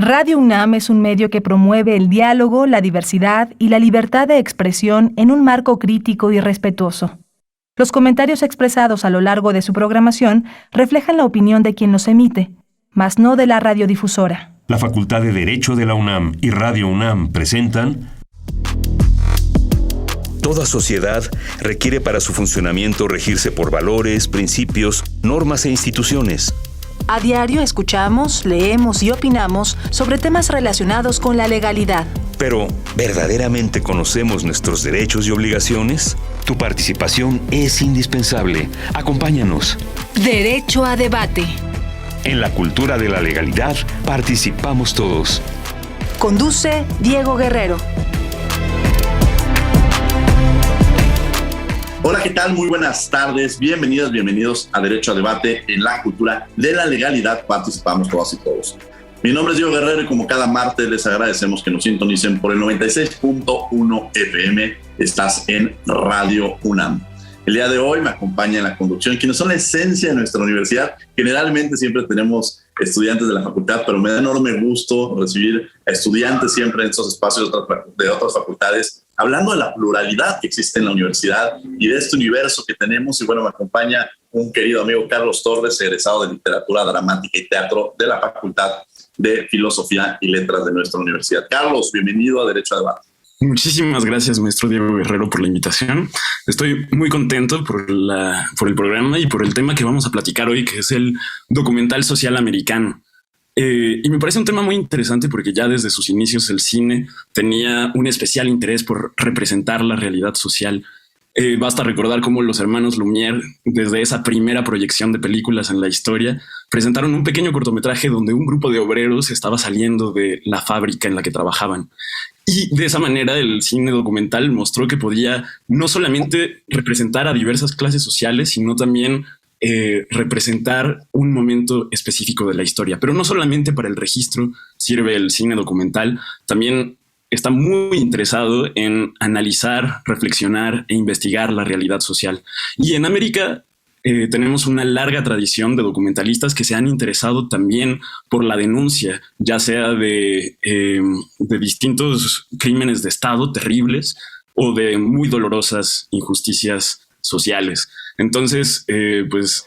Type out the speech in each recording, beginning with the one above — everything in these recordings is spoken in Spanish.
Radio UNAM es un medio que promueve el diálogo, la diversidad y la libertad de expresión en un marco crítico y respetuoso. Los comentarios expresados a lo largo de su programación reflejan la opinión de quien los emite, mas no de la radiodifusora. La Facultad de Derecho de la UNAM y Radio UNAM presentan... Toda sociedad requiere para su funcionamiento regirse por valores, principios, normas e instituciones. A diario escuchamos, leemos y opinamos sobre temas relacionados con la legalidad. Pero, ¿verdaderamente conocemos nuestros derechos y obligaciones? Tu participación es indispensable. Acompáñanos. Derecho a debate. En la cultura de la legalidad participamos todos. Conduce Diego Guerrero. Hola, ¿qué tal? Muy buenas tardes. Bienvenidos a Derecho a Debate. En la cultura de la legalidad participamos todas y todos. Mi nombre es Diego Guerrero y como cada martes les agradecemos que nos sintonicen por el 96.1 FM. Estás en Radio UNAM. El día de hoy me acompaña en la conducción quienes son la esencia de nuestra universidad. Generalmente siempre tenemos estudiantes de la facultad, pero me da enorme gusto recibir a estudiantes siempre en esos espacios de otras facultades, hablando de la pluralidad que existe en la universidad y de este universo que tenemos. Y bueno, me acompaña un querido amigo, Carlos Torres, egresado de Literatura Dramática y Teatro de la Facultad de Filosofía y Letras de nuestra universidad. Carlos, bienvenido a Derecho a Debate. Muchísimas gracias, maestro Diego Guerrero, por la invitación. Estoy muy contento por el programa y por el tema que vamos a platicar hoy, que es el documental social americano. Y me parece un tema muy interesante porque ya desde sus inicios el cine tenía un especial interés por representar la realidad social. Basta recordar cómo los hermanos Lumière, desde esa primera proyección de películas en la historia, presentaron un pequeño cortometraje donde un grupo de obreros estaba saliendo de la fábrica en la que trabajaban. Y de esa manera el cine documental mostró que podía no solamente representar a diversas clases sociales, sino también representar un momento específico de la historia. Pero no solamente para el registro sirve el cine documental, también está muy interesado en analizar, reflexionar e investigar la realidad social. Y en América tenemos una larga tradición de documentalistas que se han interesado también por la denuncia, ya sea de distintos crímenes de Estado terribles o de muy dolorosas injusticias sociales. Entonces, pues,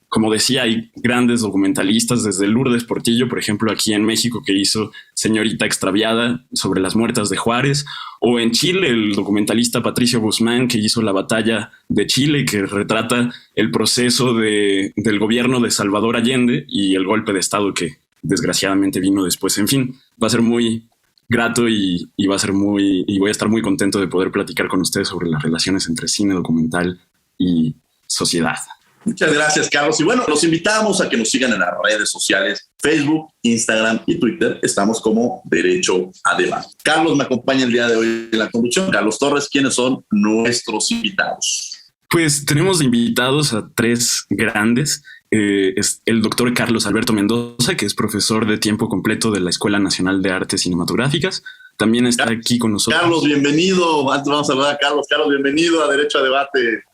como decía, hay grandes documentalistas, desde Lourdes Portillo, por ejemplo, aquí en México, que hizo Señorita Extraviada sobre las muertas de Juárez, o en Chile, el documentalista Patricio Guzmán, que hizo La Batalla de Chile, que retrata el proceso del gobierno de Salvador Allende y el golpe de Estado que desgraciadamente vino después. En fin, va a ser muy grato y voy a estar muy contento de poder platicar con ustedes sobre las relaciones entre cine documental y sociedad. Muchas gracias, Carlos. Y bueno, los invitamos a que nos sigan en las redes sociales, Facebook, Instagram y Twitter. Estamos como Derecho a Debate. Carlos me acompaña el día de hoy en la conducción. Carlos Torres, ¿quiénes son nuestros invitados? Pues tenemos invitados a tres grandes. Es el doctor Carlos Alberto Mendoza, que es profesor de tiempo completo de la Escuela Nacional de Artes Cinematográficas. También está aquí con nosotros. Carlos, bienvenido. Antes vamos a saludar a Carlos. Carlos, bienvenido a Derecho a Debate.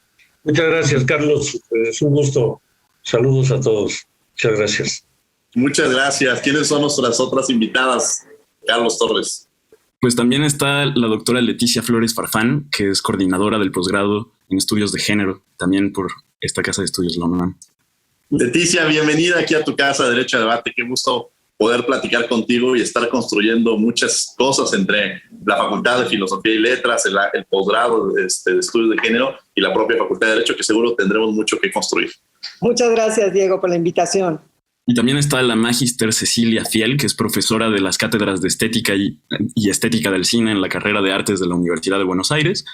Muchas gracias, Carlos. Es un gusto. Saludos a todos. Muchas gracias. Muchas gracias. ¿Quiénes son nuestras otras invitadas, Carlos Torres? Pues también está la doctora Leticia Flores Farfán, que es coordinadora del posgrado en estudios de género, también por esta Casa de Estudios la UNAM. Leticia, bienvenida aquí a tu casa, Derecho a Debate. Qué gusto poder platicar contigo y estar construyendo muchas cosas entre la Facultad de Filosofía y Letras, el posgrado de Estudios de Género y la propia Facultad de Derecho, que seguro tendremos mucho que construir. Muchas gracias, Diego, por la invitación. Y también está la magíster Cecilia Fiel, que es profesora de las cátedras de Estética y Estética del Cine en la carrera de Artes de la Universidad de Buenos Aires,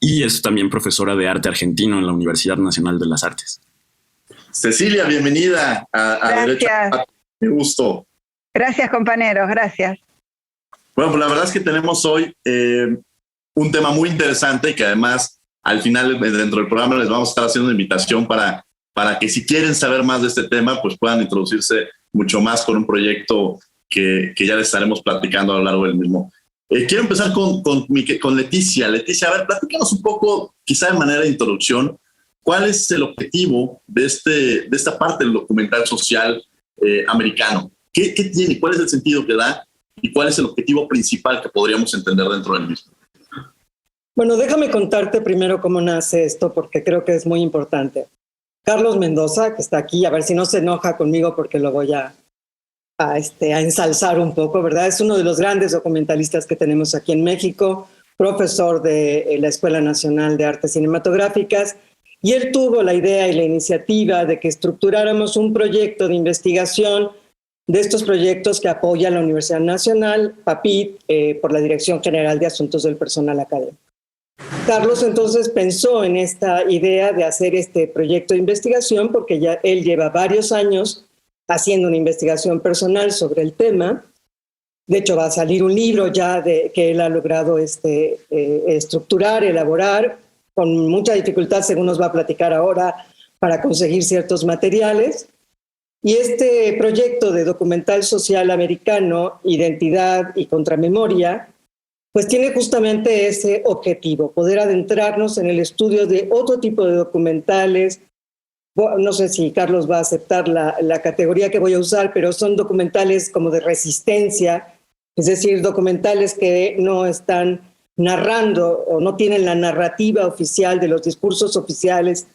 y es también profesora de Arte Argentino en la Universidad Nacional de las Artes. Cecilia, bienvenida a Derecho a Debate. Qué gusto. Gracias, compañeros, gracias. Bueno, pues la verdad es que tenemos hoy un tema muy interesante y que además al final dentro del programa les vamos a estar haciendo una invitación para que si quieren saber más de este tema, pues puedan introducirse mucho más con un proyecto que ya les estaremos platicando a lo largo del mismo. Quiero empezar con Leticia. Leticia, a ver, platícanos un poco, quizá de manera de introducción, ¿cuál es el objetivo de esta parte del documental social americano? ¿Qué tiene? ¿Cuál es el sentido que da? ¿Y cuál es el objetivo principal que podríamos entender dentro del mismo? Bueno, déjame contarte primero cómo nace esto, porque creo que es muy importante. Carlos Mendoza, que está aquí, a ver si no se enoja conmigo porque lo voy a ensalzar un poco, ¿verdad? Es uno de los grandes documentalistas que tenemos aquí en México, profesor de la Escuela Nacional de Artes Cinematográficas, y él tuvo la idea y la iniciativa de que estructuráramos un proyecto de investigación de estos proyectos que apoya la Universidad Nacional, PAPIT, por la Dirección General de Asuntos del Personal Académico. Carlos entonces pensó en esta idea de hacer este proyecto de investigación porque ya él lleva varios años haciendo una investigación personal sobre el tema. De hecho, va a salir un libro ya que él ha logrado estructurar, elaborar, con mucha dificultad, según nos va a platicar ahora, para conseguir ciertos materiales. Y este proyecto de documental social americano, Identidad y Contramemoria, pues tiene justamente ese objetivo, poder adentrarnos en el estudio de otro tipo de documentales. No sé si Carlos va a aceptar la categoría que voy a usar, pero son documentales como de resistencia, es decir, documentales que no están narrando o no tienen la narrativa oficial de los discursos oficiales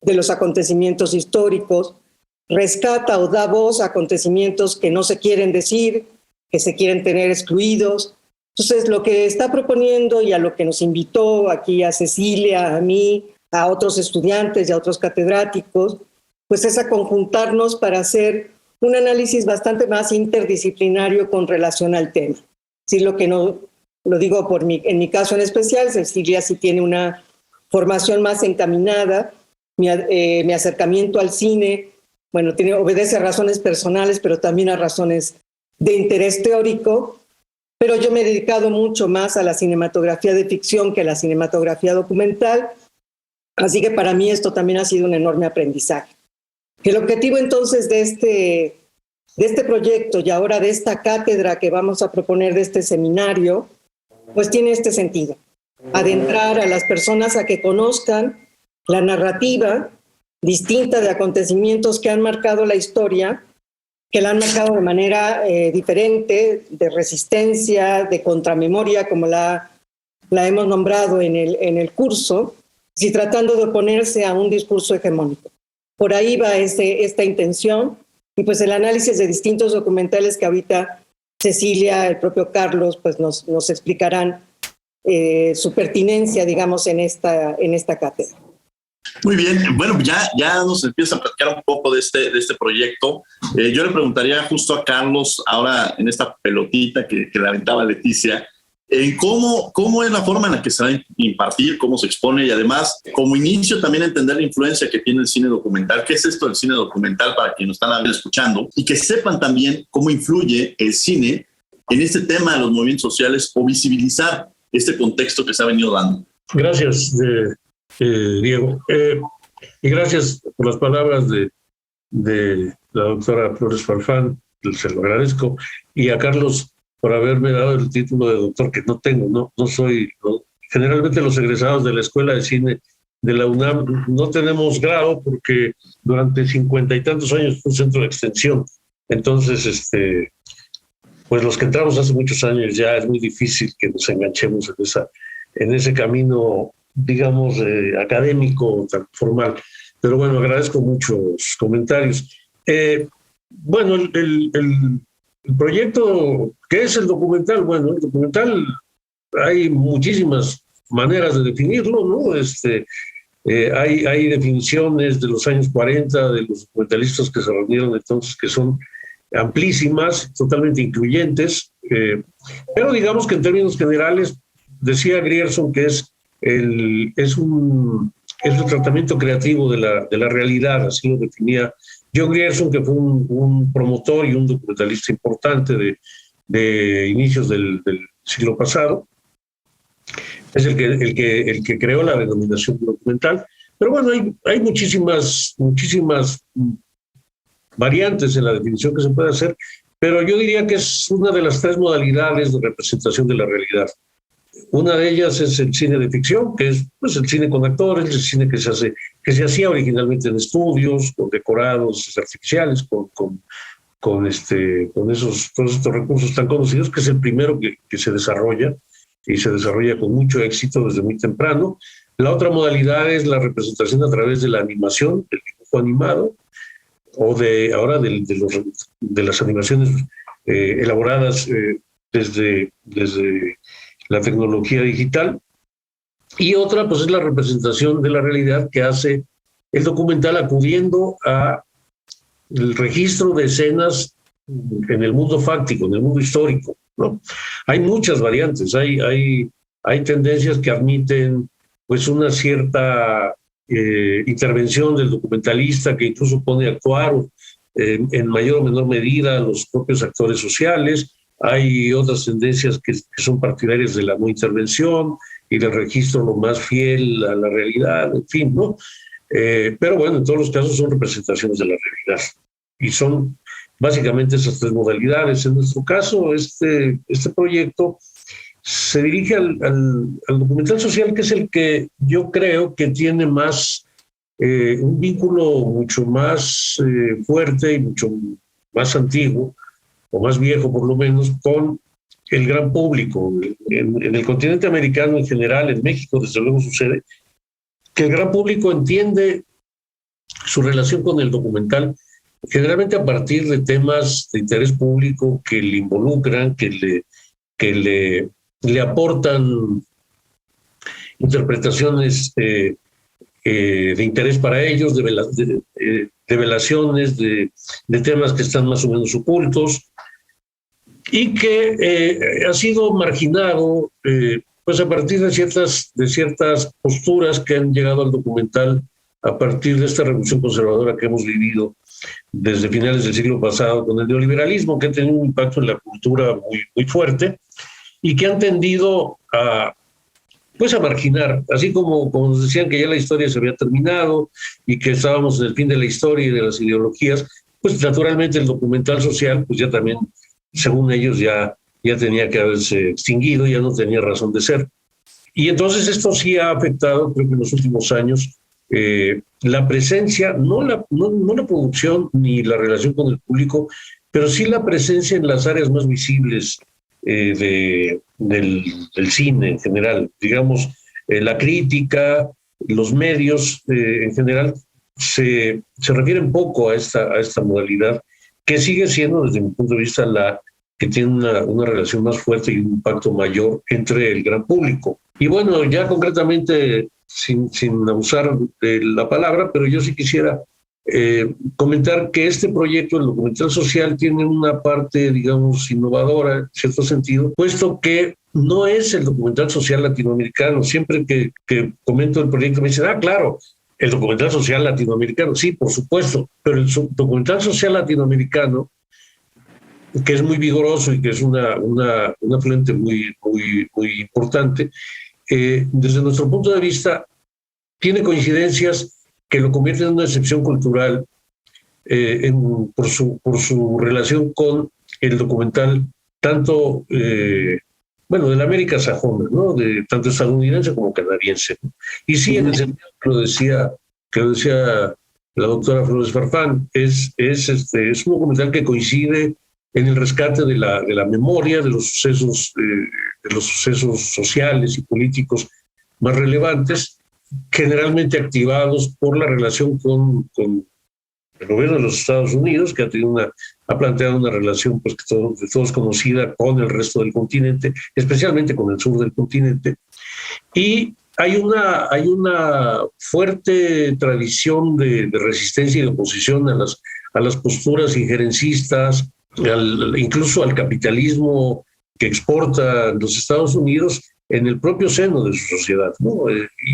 de los acontecimientos históricos, rescata o da voz a acontecimientos que no se quieren decir, que se quieren tener excluidos. Entonces, lo que está proponiendo y a lo que nos invitó aquí a Cecilia, a mí, a otros estudiantes y a otros catedráticos, pues es a conjuntarnos para hacer un análisis bastante más interdisciplinario con relación al tema. Sí, lo que no lo digo en mi caso en especial, Cecilia sí tiene una formación más encaminada, mi acercamiento al cine, bueno, obedece a razones personales, pero también a razones de interés teórico, pero yo me he dedicado mucho más a la cinematografía de ficción que a la cinematografía documental, así que para mí esto también ha sido un enorme aprendizaje. El objetivo entonces de este proyecto y ahora de esta cátedra que vamos a proponer, de este seminario, pues tiene este sentido: adentrar a las personas a que conozcan la narrativa distinta de acontecimientos que han marcado la historia, que la han marcado de manera diferente, de resistencia, de contramemoria, como la hemos nombrado en el curso, y tratando de oponerse a un discurso hegemónico. Por ahí va esta intención, y pues el análisis de distintos documentales que ahorita Cecilia, el propio Carlos, pues nos explicarán su pertinencia, digamos, en esta cátedra. Muy bien, bueno, ya nos empieza a platicar un poco de este proyecto. Yo le preguntaría justo a Carlos, ahora en esta pelotita que le aventaba Leticia, ¿cómo es la forma en la que se va a impartir, cómo se expone, y además, como inicio, también entender la influencia que tiene el cine documental? ¿Qué es esto del cine documental para quienes nos están escuchando? Y que sepan también cómo influye el cine en este tema de los movimientos sociales o visibilizar este contexto que se ha venido dando. Gracias, Diego. Y gracias por las palabras de la doctora Flores Farfán, se lo agradezco, y a Carlos por haberme dado el título de doctor, que no tengo, no soy. Generalmente los egresados de la Escuela de Cine de la UNAM no tenemos grado porque durante 50 y tantos años fue un centro de extensión. Entonces, pues los que entramos hace muchos años ya es muy difícil que nos enganchemos en ese camino, digamos, académico, tan formal. Pero bueno, agradezco mucho los comentarios. Bueno, el proyecto, ¿qué es el documental? Bueno, el documental, hay muchísimas maneras de definirlo, ¿no? Hay definiciones de los años 40 de los documentalistas que se reunieron entonces, que son amplísimas, totalmente incluyentes, pero digamos que en términos generales, decía Grierson que es el tratamiento creativo de la realidad, así lo definía John Grierson, que fue un promotor y un documentalista importante de inicios del siglo pasado. Es el que creó la denominación documental. Pero bueno, hay muchísimas variantes en la definición que se puede hacer, pero yo diría que es una de las tres modalidades de representación de la realidad. Una de ellas es el cine de ficción, que es pues, el cine con actores, el cine que se hacía originalmente en estudios, con decorados artificiales, con todos estos recursos tan conocidos, que es el primero que se desarrolla, y se desarrolla con mucho éxito desde muy temprano. La otra modalidad es la representación a través de la animación, del dibujo animado, o de las animaciones elaboradas desde la tecnología digital. Y otra, pues, es la representación de la realidad que hace el documental acudiendo a el registro de escenas en el mundo fáctico, en el mundo histórico, ¿no? Hay muchas variantes, hay tendencias que admiten, pues, una cierta intervención del documentalista, que incluso pone a actuar en mayor o menor medida a los propios actores sociales. Hay otras tendencias que son partidarias de la no intervención y del registro lo más fiel a la realidad, en fin, ¿no? Pero bueno, en todos los casos son representaciones de la realidad. Y son básicamente esas tres modalidades. En nuestro caso, este proyecto se dirige al documental social, que es el que yo creo que tiene más un vínculo mucho más fuerte y mucho más antiguo, o más viejo por lo menos, con el gran público. En el continente americano en general, en México desde luego sucede, que el gran público entiende su relación con el documental generalmente a partir de temas de interés público que le involucran, que le aportan interpretaciones de interés para ellos, de revelaciones de temas que están más o menos ocultos, y que ha sido marginado pues a partir de ciertas posturas que han llegado al documental a partir de esta revolución conservadora que hemos vivido desde finales del siglo pasado con el neoliberalismo, que ha tenido un impacto en la cultura muy, muy fuerte y que han tendido a marginar, así como nos decían que ya la historia se había terminado y que estábamos en el fin de la historia y de las ideologías, pues naturalmente el documental social, pues ya también, según ellos, ya tenía que haberse extinguido, ya no tenía razón de ser. Y entonces esto sí ha afectado, creo que en los últimos años, la presencia, no la producción ni la relación con el público, pero sí la presencia en las áreas más visibles del cine en general. Digamos, la crítica, los medios en general se refieren poco a esta modalidad, que sigue siendo, desde mi punto de vista, la que tiene una relación más fuerte y un impacto mayor entre el gran público. Y bueno, ya concretamente, sin abusar de la palabra, pero yo sí quisiera comentar que este proyecto, el documental social, tiene una parte, digamos, innovadora, en cierto sentido, puesto que no es el documental social latinoamericano. Siempre que comento el proyecto me dicen, claro, el documental social latinoamericano. Sí, por supuesto, pero el documental social latinoamericano, que es muy vigoroso y que es una fuente muy, muy, muy importante, desde nuestro punto de vista, tiene coincidencias que lo convierten en una excepción cultural por su relación con el documental, tanto, de la América sajona, ¿no? Tanto estadounidense como canadiense, ¿no? Y sí, en el sentido que lo decía la doctora Flores Farfán, es un documental que coincide en el rescate de la memoria de los sucesos sociales y políticos más relevantes, generalmente activados por la relación con el gobierno de los Estados Unidos, que ha planteado una relación, pues, que de todos conocida con el resto del continente, especialmente con el sur del continente. Y hay una fuerte tradición de resistencia y de oposición a las posturas injerencistas, incluso al capitalismo que exporta los Estados Unidos en el propio seno de su sociedad, ¿no?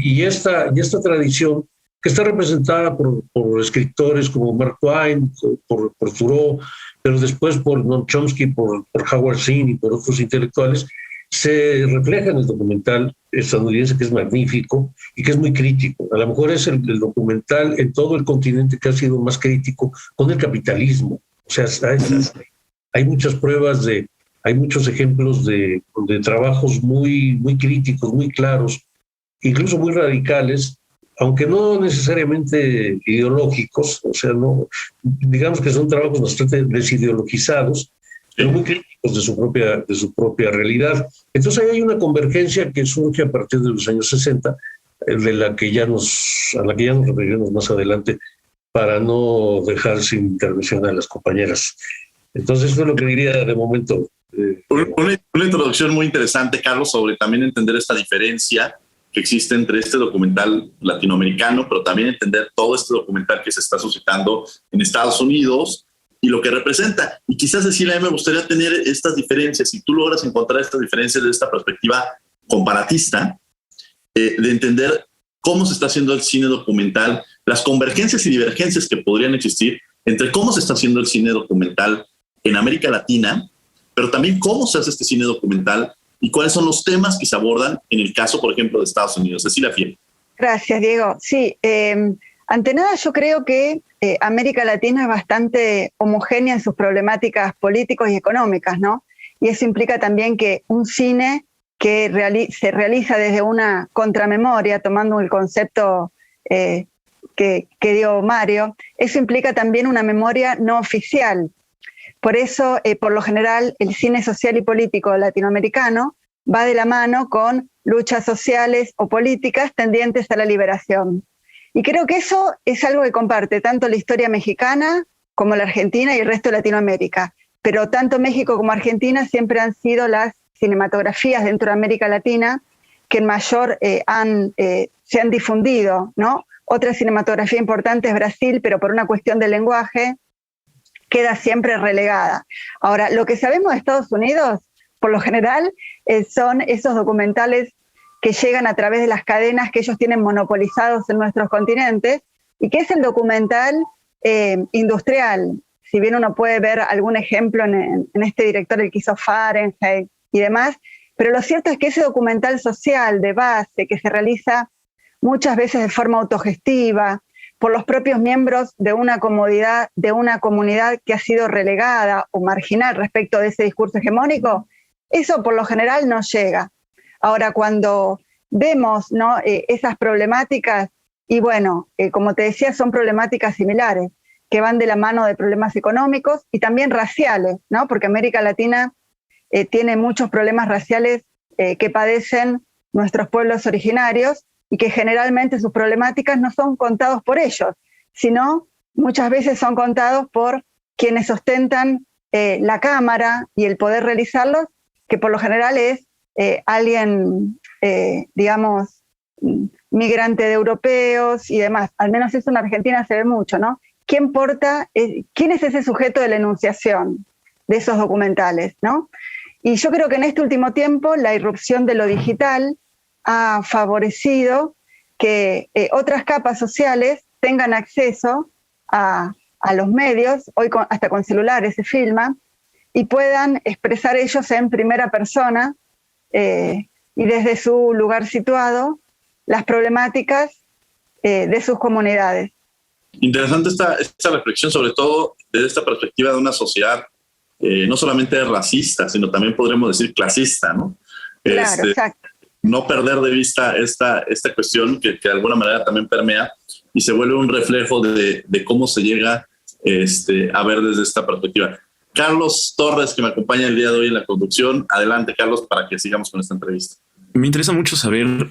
Y esta tradición, que está representada por escritores como Mark Twain, por Thoreau, pero después por Noam Chomsky, por Howard Zinn y por otros intelectuales, se refleja en el documental estadounidense, que es magnífico y que es muy crítico. A lo mejor es el documental en todo el continente que ha sido más crítico con el capitalismo. O sea, hay muchas pruebas hay muchos ejemplos de trabajos muy, muy críticos, muy claros, incluso muy radicales, aunque no necesariamente ideológicos, o sea, no, digamos que son trabajos bastante desideologizados, pero muy críticos de su propia realidad. Entonces ahí hay una convergencia que surge a partir de los años 60, a la que ya nos referiremos más adelante, para no dejar sin intervención a las compañeras. Entonces eso es lo que diría de momento. Una introducción muy interesante, Carlos, sobre también entender esta diferencia que existe entre este documental latinoamericano, pero también entender todo este documental que se está suscitando en Estados Unidos y lo que representa. Y quizás, Cecilia, a mí me gustaría tener estas diferencias, si tú logras encontrar estas diferencias de esta perspectiva comparatista, de entender cómo se está haciendo el cine documental, las convergencias y divergencias que podrían existir entre cómo se está haciendo el cine documental en América Latina, pero también cómo se hace este cine documental y cuáles son los temas que se abordan en el caso, por ejemplo, de Estados Unidos. Cecilia Fiel. Gracias, Diego. Sí, ante nada yo creo que América Latina es bastante homogénea en sus problemáticas políticas y económicas, ¿no? Y eso implica también que un cine que se realiza desde una contramemoria, tomando el concepto que dio Mario, eso implica también una memoria no oficial. Por eso, por lo general, el cine social y político latinoamericano va de la mano con luchas sociales o políticas tendientes a la liberación. Y creo que eso es algo que comparte tanto la historia mexicana como la argentina y el resto de Latinoamérica. Pero tanto México como Argentina siempre han sido las cinematografías dentro de América Latina que en mayor se han difundido, ¿no? Otra cinematografía importante es Brasil, pero por una cuestión de lenguaje queda siempre relegada. Ahora, lo que sabemos de Estados Unidos, por lo general, son esos documentales que llegan a través de las cadenas que ellos tienen monopolizados en nuestros continentes, y que es el documental industrial. Si bien uno puede ver algún ejemplo en este director, el que hizo Fahrenheit y demás, pero lo cierto es que ese documental social de base, que se realiza muchas veces de forma autogestiva, por los propios miembros de una comunidad que ha sido relegada o marginal respecto de ese discurso hegemónico, eso por lo general no llega. Ahora, cuando vemos, ¿no?, esas problemáticas, y bueno, como te decía, son problemáticas similares, que van de la mano de problemas económicos y también raciales, ¿no? Porque América Latina tiene muchos problemas raciales que padecen nuestros pueblos originarios, y que generalmente sus problemáticas no son contados por ellos, sino muchas veces son contados por quienes ostentan la cámara y el poder realizarlos, que por lo general es alguien, digamos, migrante de europeos y demás. Al menos eso en Argentina se ve mucho, ¿no? ¿Quién es ese sujeto de la enunciación de esos documentales, ¿no? Y yo creo que en este último tiempo la irrupción de lo digital ha favorecido que otras capas sociales tengan acceso a los medios, hoy hasta con celulares se filma, y puedan expresar ellos en primera persona y desde su lugar situado las problemáticas de sus comunidades. Interesante esta reflexión, sobre todo desde esta perspectiva de una sociedad no solamente racista, sino también podremos decir clasista, ¿no? Claro, exacto. No perder de vista esta cuestión que de alguna manera también permea y se vuelve un reflejo de cómo se llega a ver desde esta perspectiva. Carlos Torres, que me acompaña el día de hoy en la conducción. Adelante, Carlos, para que sigamos con esta entrevista. Me interesa mucho saber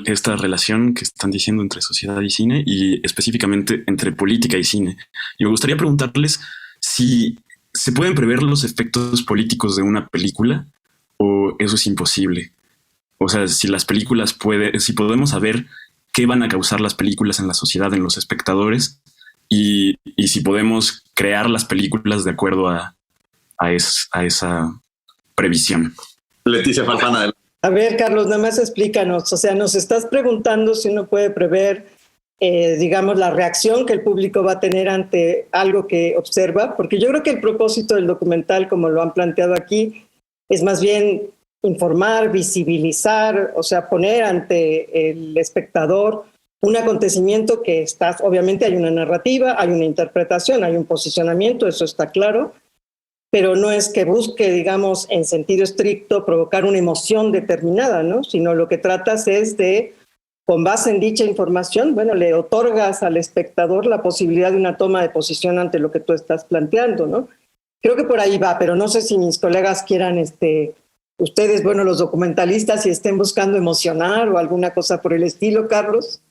esta relación que están diciendo entre sociedad y cine, y específicamente entre política y cine. Y me gustaría preguntarles si se pueden prever los efectos políticos de una película o eso es imposible. O sea, si las películas si podemos saber qué van a causar las películas en la sociedad, en los espectadores, y si podemos crear las películas de acuerdo a esa previsión. Leticia Farfán. A ver, Carlos, nada más explícanos. O sea, nos estás preguntando si uno puede prever, digamos, la reacción que el público va a tener ante algo que observa, porque yo creo que el propósito del documental, como lo han planteado aquí, es más bien informar, visibilizar, o sea, poner ante el espectador un acontecimiento que obviamente hay una narrativa, hay una interpretación, hay un posicionamiento, eso está claro, pero no es que busque, digamos, en sentido estricto provocar una emoción determinada, ¿no? Sino lo que tratas es de con base en dicha información, bueno, le otorgas al espectador la posibilidad de una toma de posición ante lo que tú estás planteando, ¿no? Creo que por ahí va, pero no sé si mis colegas quieran, ustedes, bueno, los documentalistas, si estén buscando emocionar o alguna cosa por el estilo, Carlos.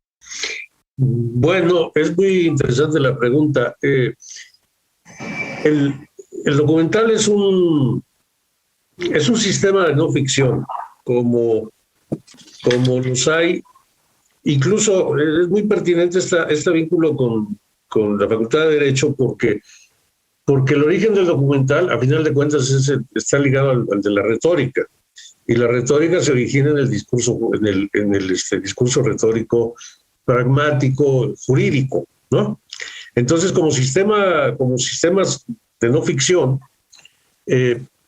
Bueno, es muy interesante la pregunta. El documental es un sistema de no ficción, como los hay. Incluso es muy pertinente este vínculo con la Facultad de Derecho, porque el origen del documental, a final de cuentas, está ligado al de la retórica. Y la retórica se origina en el discurso, en el discurso retórico pragmático, jurídico, ¿no? Entonces, como sistemas de no ficción,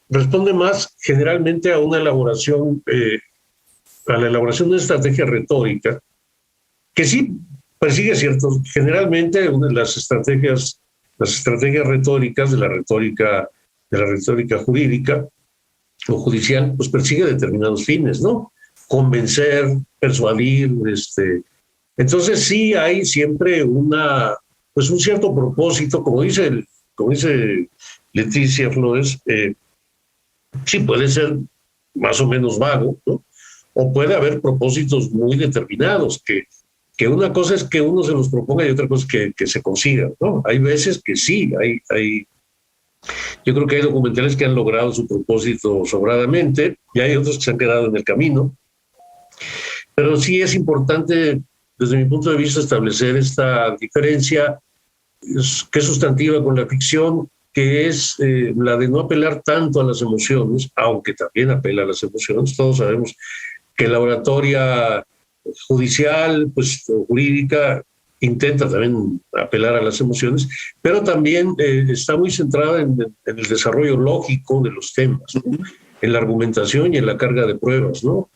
responde más generalmente a una elaboración, a la elaboración de una estrategia retórica, que sí persigue ciertos, generalmente las estrategias retóricas de la retórica jurídica o judicial, pues persigue determinados fines, ¿no? Convencer, persuadir, Entonces sí hay siempre un cierto propósito, como dice Leticia Flores, sí puede ser más o menos vago, ¿no? O puede haber propósitos muy determinados, que una cosa es que uno se los proponga y otra cosa es que se consiga, ¿no? Hay veces que sí, yo creo que hay documentales que han logrado su propósito sobradamente y hay otros que se han quedado en el camino, pero sí es importante, desde mi punto de vista, establecer esta diferencia que es sustantiva con la ficción, que es la de no apelar tanto a las emociones, aunque también apela a las emociones. Todos sabemos que la oratoria judicial, pues jurídica, intenta también apelar a las emociones, pero también está muy centrada en el desarrollo lógico de los temas, ¿no? En la argumentación y en la carga de pruebas, ¿no?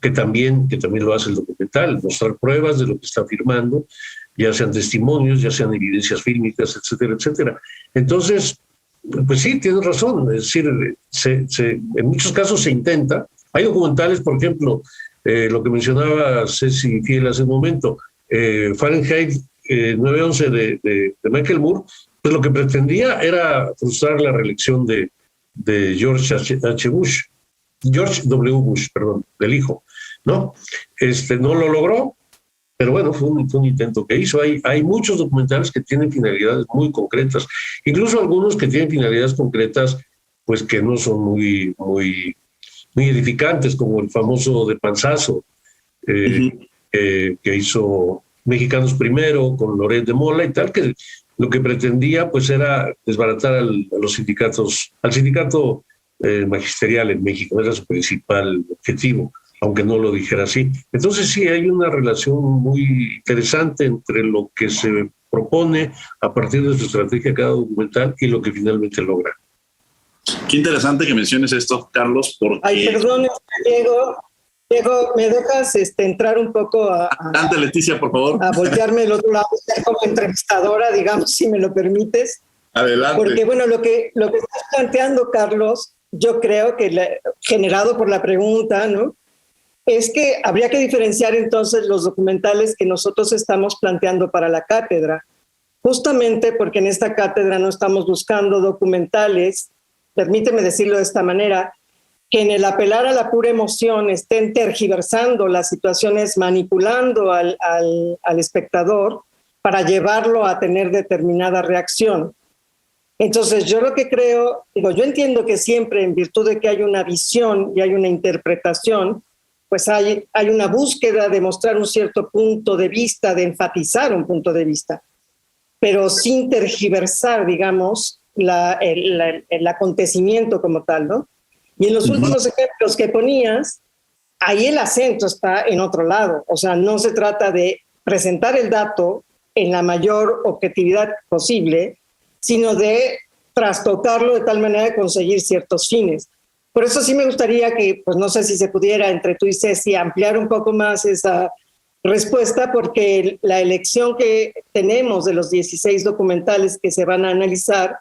Que también lo hace el documental, mostrar pruebas de lo que está afirmando, ya sean testimonios, ya sean evidencias fílmicas, etcétera, etcétera. Entonces, pues sí, tienes razón, es decir, en muchos casos se intenta. Hay documentales, por ejemplo, lo que mencionaba Ceci Fiel hace un momento, Fahrenheit 9/11 de Michael Moore, pues lo que pretendía era frustrar la reelección de George W. Bush, del hijo, ¿no? No lo logró, pero bueno, fue un intento que hizo. Hay muchos documentales que tienen finalidades muy concretas, incluso algunos que tienen finalidades concretas, pues que no son muy edificantes, como el famoso de Panzazo, que hizo Mexicanos Primero con Loret de Mola y tal, que lo que pretendía pues era desbaratar al sindicato magisterial en México, era su principal objetivo, aunque no lo dijera así. Entonces sí, hay una relación muy interesante entre lo que se propone a partir de su estrategia cada documental y lo que finalmente logra. Qué interesante que menciones esto, Carlos, porque... Ay, perdón, Diego, ¿me dejas entrar un poco Adelante, Leticia, por favor. A voltearme del otro lado, ser como entrevistadora, digamos, si me lo permites? Adelante. Porque, bueno, lo que estás planteando, Carlos, yo creo que generado por la pregunta, ¿no?, es que habría que diferenciar entonces los documentales que nosotros estamos planteando para la cátedra, justamente porque en esta cátedra no estamos buscando documentales, permíteme decirlo de esta manera, que en el apelar a la pura emoción estén tergiversando las situaciones, manipulando al espectador para llevarlo a tener determinada reacción. Entonces, yo lo que creo, yo entiendo que siempre, en virtud de que hay una visión y hay una interpretación, pues hay una búsqueda de mostrar un cierto punto de vista, de enfatizar un punto de vista, pero sin tergiversar, digamos, el acontecimiento como tal, ¿no? Y en los últimos ejemplos que ponías, ahí el acento está en otro lado. O sea, no se trata de presentar el dato en la mayor objetividad posible, sino de trastocarlo de tal manera de conseguir ciertos fines. Por eso sí me gustaría que, pues no sé si se pudiera entre tú y Ceci ampliar un poco más esa respuesta, porque la elección que tenemos de los 16 documentales que se van a analizar,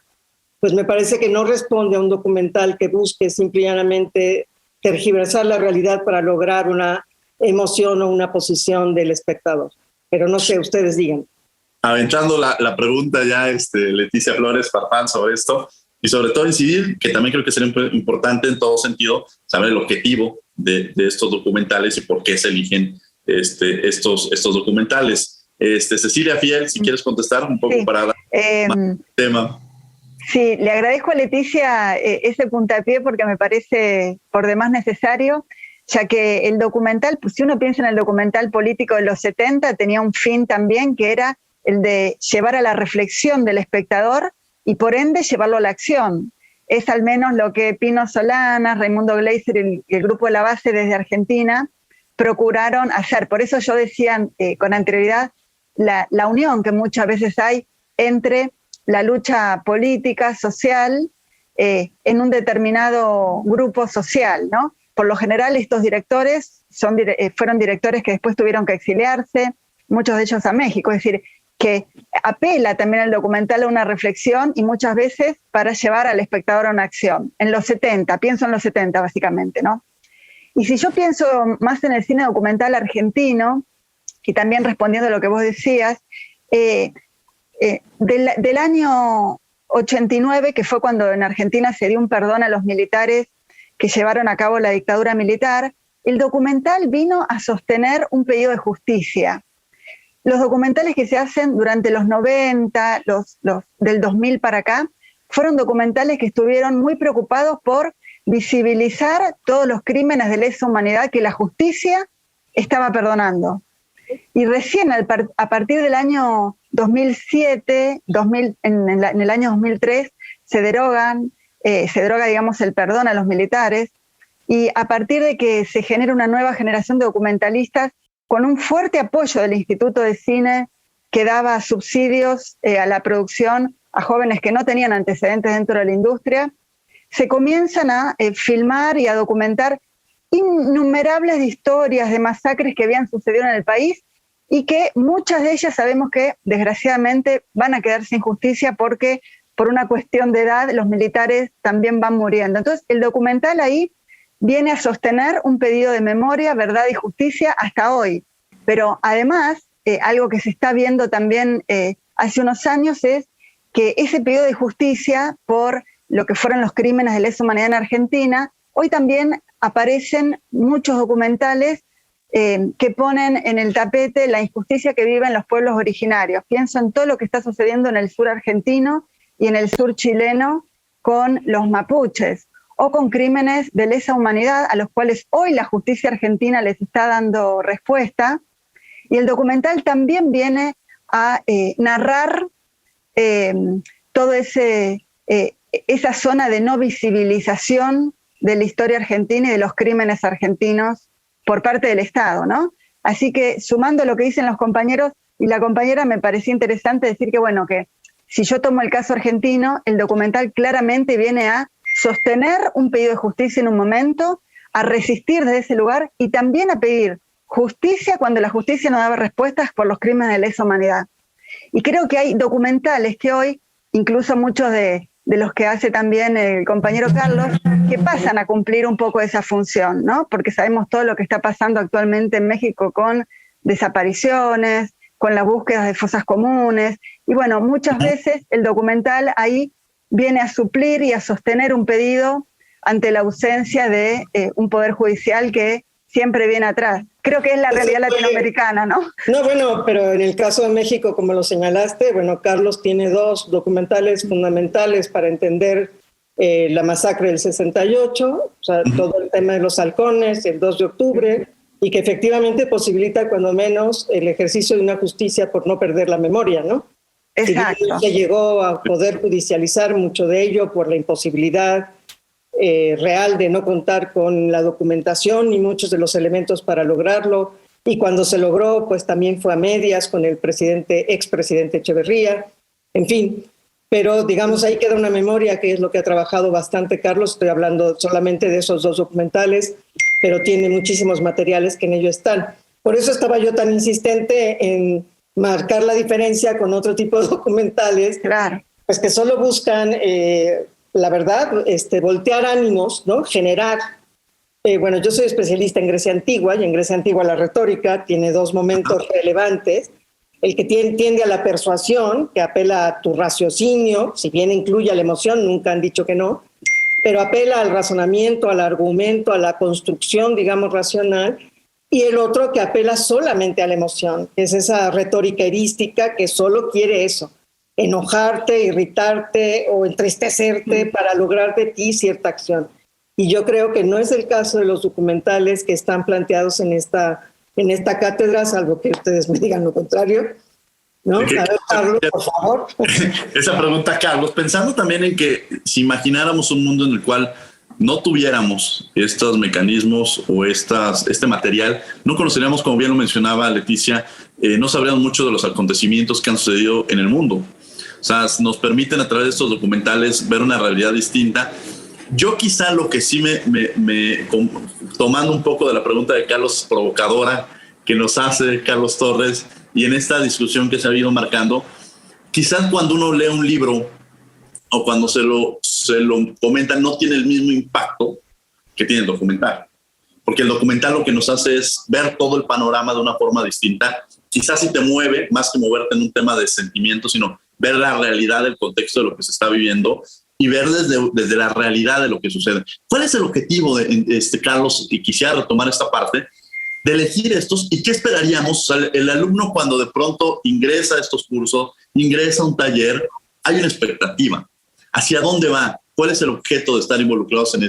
pues me parece que no responde a un documental que busque simplemente tergiversar la realidad para lograr una emoción o una posición del espectador. Pero no sé, ustedes digan. Aventando la pregunta ya, Leticia Flores Farfán, sobre esto, y sobre todo incidir, que también creo que sería importante en todo sentido, saber el objetivo de estos documentales y por qué se eligen estos documentales. Cecilia Fiel, si quieres contestar un poco para dar el tema. Sí, le agradezco a Leticia ese puntapié porque me parece por demás necesario, ya que el documental, pues si uno piensa en el documental político de los 70, tenía un fin también que era el de llevar a la reflexión del espectador y por ende llevarlo a la acción. Es al menos lo que Pino Solanas, Raimundo Gleiser y el grupo de la base desde Argentina procuraron hacer. Por eso yo decía con anterioridad la unión que muchas veces hay entre la lucha política, social, en un determinado grupo social, ¿no? Por lo general estos directores fueron directores que después tuvieron que exiliarse, muchos de ellos a México, es decir, que apela también el documental a una reflexión y muchas veces para llevar al espectador a una acción. En los 70, pienso en los 70 básicamente, ¿no? Y si yo pienso más en el cine documental argentino, y también respondiendo a lo que vos decías, del año 89, que fue cuando en Argentina se dio un perdón a los militares que llevaron a cabo la dictadura militar, el documental vino a sostener un pedido de justicia. Los documentales que se hacen durante los 90, los del 2000 para acá, fueron documentales que estuvieron muy preocupados por visibilizar todos los crímenes de lesa humanidad que la justicia estaba perdonando. Y recién a partir del año 2007, en el año 2003, se droga, digamos, el perdón a los militares, y a partir de que se genera una nueva generación de documentalistas con un fuerte apoyo del Instituto de Cine que daba subsidios a la producción a jóvenes que no tenían antecedentes dentro de la industria, se comienzan a filmar y a documentar innumerables historias de masacres que habían sucedido en el país y que muchas de ellas sabemos que desgraciadamente van a quedar sin justicia porque por una cuestión de edad los militares también van muriendo. Entonces el documental ahí viene a sostener un pedido de memoria, verdad y justicia hasta hoy. Pero además, algo que se está viendo también hace unos años es que ese pedido de justicia por lo que fueron los crímenes de lesa humanidad en Argentina, hoy también aparecen muchos documentales que ponen en el tapete la injusticia que viven los pueblos originarios. Pienso en todo lo que está sucediendo en el sur argentino y en el sur chileno con los mapuches, o con crímenes de lesa humanidad a los cuales hoy la justicia argentina les está dando respuesta. Y el documental también viene a narrar toda esa zona de no visibilización de la historia argentina y de los crímenes argentinos por parte del Estado, ¿no? Así que sumando lo que dicen los compañeros y la compañera, me parecía interesante decir que, bueno, que si yo tomo el caso argentino, el documental claramente viene a sostener un pedido de justicia en un momento, a resistir desde ese lugar y también a pedir justicia cuando la justicia no daba respuestas por los crímenes de lesa humanidad. Y creo que hay documentales que hoy, incluso muchos de los que hace también el compañero Carlos, que pasan a cumplir un poco esa función, ¿no? Porque sabemos todo lo que está pasando actualmente en México con desapariciones, con las búsquedas de fosas comunes, y bueno, muchas veces el documental ahí viene a suplir y a sostener un pedido ante la ausencia de un poder judicial que siempre viene atrás. Creo que es la realidad latinoamericana, ¿no? No, bueno, pero en el caso de México, como lo señalaste, bueno, Carlos tiene dos documentales fundamentales para entender la masacre del 68, o sea, todo el tema de los halcones, el 2 de octubre, y que efectivamente posibilita cuando menos el ejercicio de una justicia por no perder la memoria, ¿no? Exacto. Se llegó a poder judicializar mucho de ello por la imposibilidad real de no contar con la documentación y muchos de los elementos para lograrlo. Y cuando se logró, pues también fue a medias con el expresidente Echeverría, en fin. Pero digamos, ahí queda una memoria que es lo que ha trabajado bastante Carlos. Estoy hablando solamente de esos dos documentales, pero tiene muchísimos materiales que en ello están. Por eso estaba yo tan insistente en marcar la diferencia con otro tipo de documentales, claro, pues que solo buscan, la verdad, voltear ánimos, ¿no? Generar Bueno, yo soy especialista en Grecia Antigua, y en Grecia Antigua la retórica tiene dos momentos relevantes. El que tiende a la persuasión, que apela a tu raciocinio, si bien incluye a la emoción, nunca han dicho que no, pero apela al razonamiento, al argumento, a la construcción, digamos, racional. Y el otro que apela solamente a la emoción, que es esa retórica erística que solo quiere eso, enojarte, irritarte o entristecerte para lograr de ti cierta acción. Y yo creo que no es el caso de los documentales que están planteados en esta cátedra, salvo que ustedes me digan lo contrario. ¿No? A ver, Carlos, por favor. Esa pregunta, Carlos, pensando también en que si imagináramos un mundo en el cual no tuviéramos estos mecanismos o este material, no conoceríamos, como bien lo mencionaba Leticia, no sabríamos mucho de los acontecimientos que han sucedido en el mundo. O sea, nos permiten a través de estos documentales ver una realidad distinta. Yo quizá lo que sí tomando un poco de la pregunta de Carlos provocadora que nos hace Carlos Torres y en esta discusión que se ha ido marcando, quizás cuando uno lee un libro o cuando se lo comenta no tiene el mismo impacto que tiene el documental. Porque el documental lo que nos hace es ver todo el panorama de una forma distinta. Quizás sí te mueve, más que moverte en un tema de sentimientos, sino ver la realidad, el contexto de lo que se está viviendo y ver desde la realidad de lo que sucede. ¿Cuál es el objetivo de Carlos? Y quisiera retomar esta parte de elegir estos y qué esperaríamos. O sea, el alumno cuando de pronto ingresa a estos cursos, ingresa a un taller, hay una expectativa. ¿Hacia dónde va? ¿Cuál es el objeto de estar involucrados en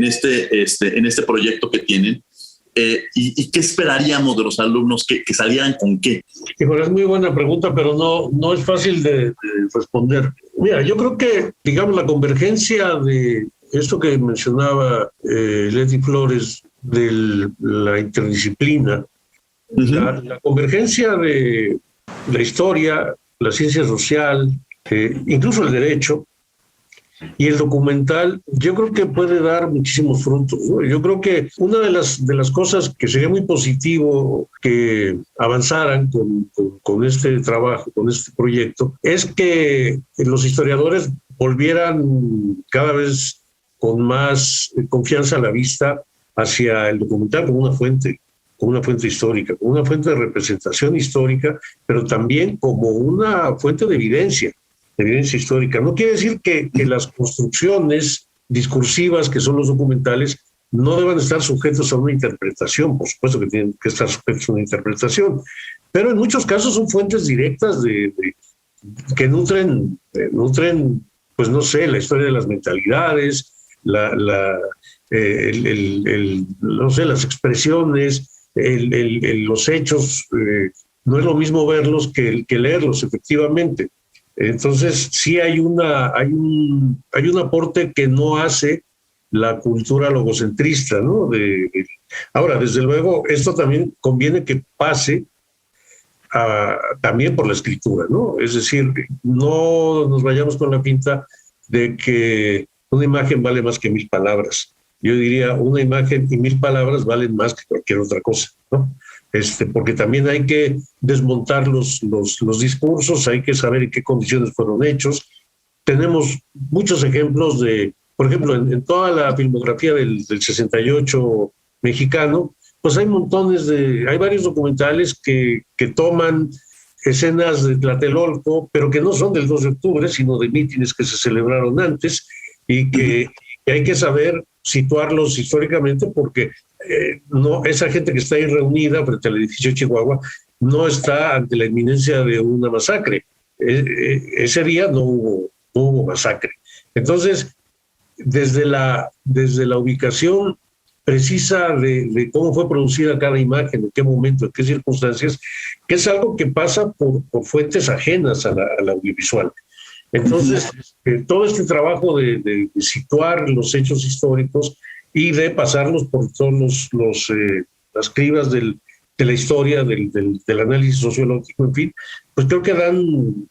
este proyecto que tienen? ¿Y qué esperaríamos de los alumnos que salieran con qué? Híjole, es muy buena pregunta, pero no es fácil de responder. Mira, yo creo que, digamos, la convergencia de esto que mencionaba Leti Flores, de la interdisciplina, la convergencia de la historia, la ciencia social, incluso el derecho, y el documental, yo creo que puede dar muchísimos frutos, ¿no? Yo creo que una de las cosas que sería muy positivo que avanzaran con este trabajo, con este proyecto, es que los historiadores volvieran cada vez con más confianza a la vista hacia el documental como una fuente histórica, como una fuente de representación histórica, pero también como una fuente de evidencia histórica. No quiere decir que las construcciones discursivas que son los documentales no deban estar sujetos a una interpretación. Por supuesto que tienen que estar sujetos a una interpretación, pero en muchos casos son fuentes directas que nutren, pues no sé, la historia de las mentalidades, no sé, las expresiones, los hechos. No es lo mismo verlos que leerlos, efectivamente. Entonces, sí hay un aporte que no hace la cultura logocentrista, ¿no? Ahora, desde luego, esto también conviene que pase también por la escritura, ¿no? Es decir, no nos vayamos con la pinta de que una imagen vale más que 1000 palabras. Yo diría, una imagen y 1000 palabras valen más que cualquier otra cosa, ¿no? Porque también hay que desmontar los discursos, hay que saber en qué condiciones fueron hechos. Tenemos muchos ejemplos por ejemplo, en toda la filmografía del 68 mexicano, pues hay varios documentales que toman escenas de Tlatelolco, pero que no son del 2 de octubre, sino de mítines que se celebraron antes y que hay que saber situarlos históricamente porque esa gente que está ahí reunida frente al edificio Chihuahua no está ante la inminencia de una masacre. Ese día no hubo masacre. Entonces, desde la ubicación precisa de cómo fue producida cada imagen, en qué momento, en qué circunstancias, que es algo que pasa por fuentes ajenas a la audiovisual. Entonces, todo este trabajo de situar los hechos históricos y de pasarlos por todos las cribas de la historia, del análisis sociológico, en fin, pues creo que dan